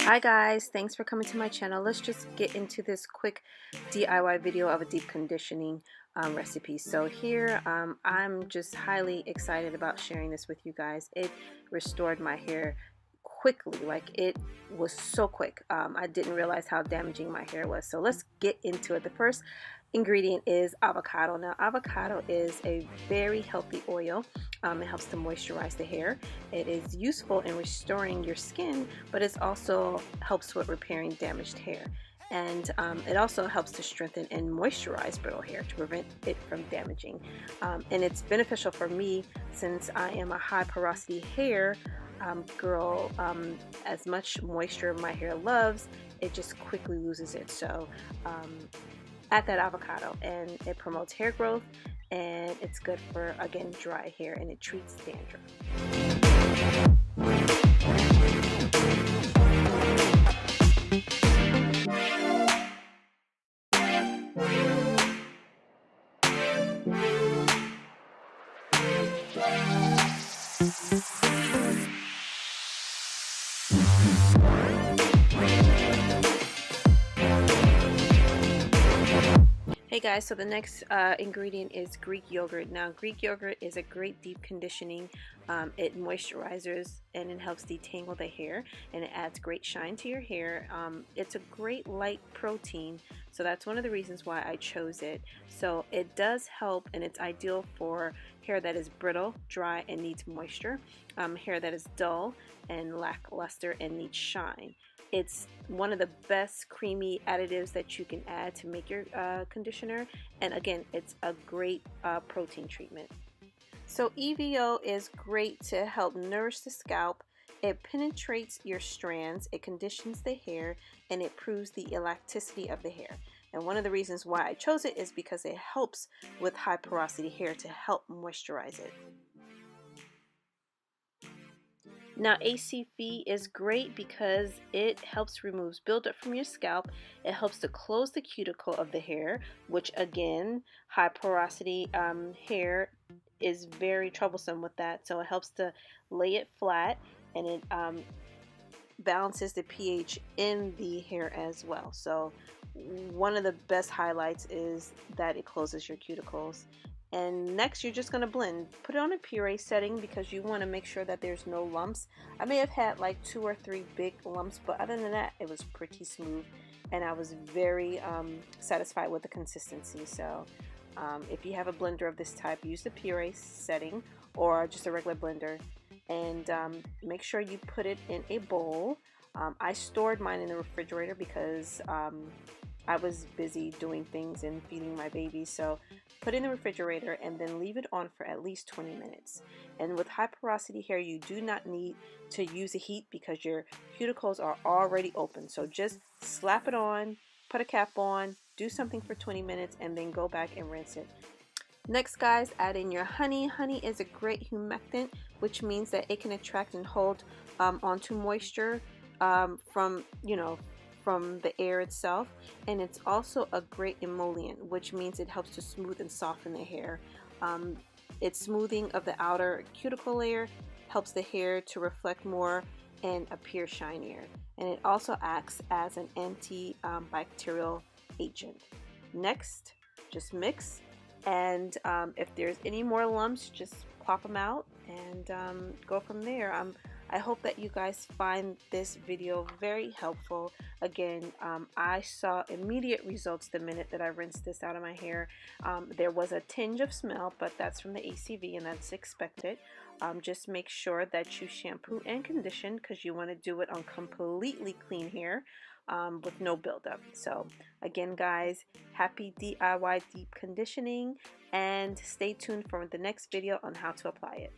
Hi guys, thanks for coming to my channel. Let's just get into this quick DIY video of a deep conditioning recipe. So here I'm just highly excited about sharing this with you guys. It restored my hair quickly, like it was so quick. I didn't realize how damaging my hair was. So let's get into it. The first ingredient is avocado. Now avocado is a very healthy oil. It helps to moisturize the hair. It is useful in restoring your skin, but it also helps with repairing damaged hair. And it also helps to strengthen and moisturize brittle hair to prevent it from damaging. And it's beneficial for me since I am a high porosity hair girl. As much moisture my hair loves, it just quickly loses it. So add that avocado, and it promotes hair growth, and it's good for, again, dry hair, and it treats dandruff. Hey guys, so the next ingredient is Greek yogurt. Now Greek yogurt is a great deep conditioning. It moisturizes and it helps detangle the hair, and it adds great shine to your hair. It's a great light protein, so that's one of the reasons why I chose it. So it does help, and it's ideal for hair that is brittle, dry, and needs moisture, hair that is dull and lackluster and needs shine. It's one of the best creamy additives that you can add to make your conditioner, and again, it's a great protein treatment. So EVOO is great to help nourish the scalp. It penetrates your strands, it conditions the hair, and it improves the elasticity of the hair. And one of the reasons why I chose it is because it helps with high porosity hair to help moisturize it. Now ACV is great because it helps remove buildup from your scalp. It helps to close the cuticle of the hair, which again, high porosity hair is very troublesome with that. So it helps to lay it flat, and it balances the pH in the hair as well. So one of the best highlights is that it closes your cuticles. And next, you're just going to blend. Put it on a puree setting because you want to make sure that there's no lumps. I may have had like 2 or 3 big lumps, but other than that, it was pretty smooth, and I was very satisfied with the consistency. So if you have a blender of this type, use the puree setting or just a regular blender, and make sure you put it in a bowl. I stored mine in the refrigerator because I was busy doing things and feeding my baby. So put it in the refrigerator and then leave it on for at least 20 minutes. And with high porosity hair, you do not need to use the heat because your cuticles are already open. So just slap it on, put a cap on, do something for 20 minutes, and then go back and rinse it. Next guys, add in your honey. Honey is a great humectant, which means that it can attract and hold onto moisture from the air itself, and it's also a great emollient, which means it helps to smooth and soften the hair. Its smoothing of the outer cuticle layer helps the hair to reflect more and appear shinier, and it also acts as an antibacterial agent. Next, just mix, and if there's any more lumps, just plop them out and go from there. I hope that you guys find this video very helpful. Again, I saw immediate results the minute that I rinsed this out of my hair. There was a tinge of smell, but that's from the ACV, and that's expected. Just make sure that you shampoo and condition because you want to do it on completely clean hair with no buildup. So again guys, happy DIY deep conditioning, and stay tuned for the next video on how to apply it.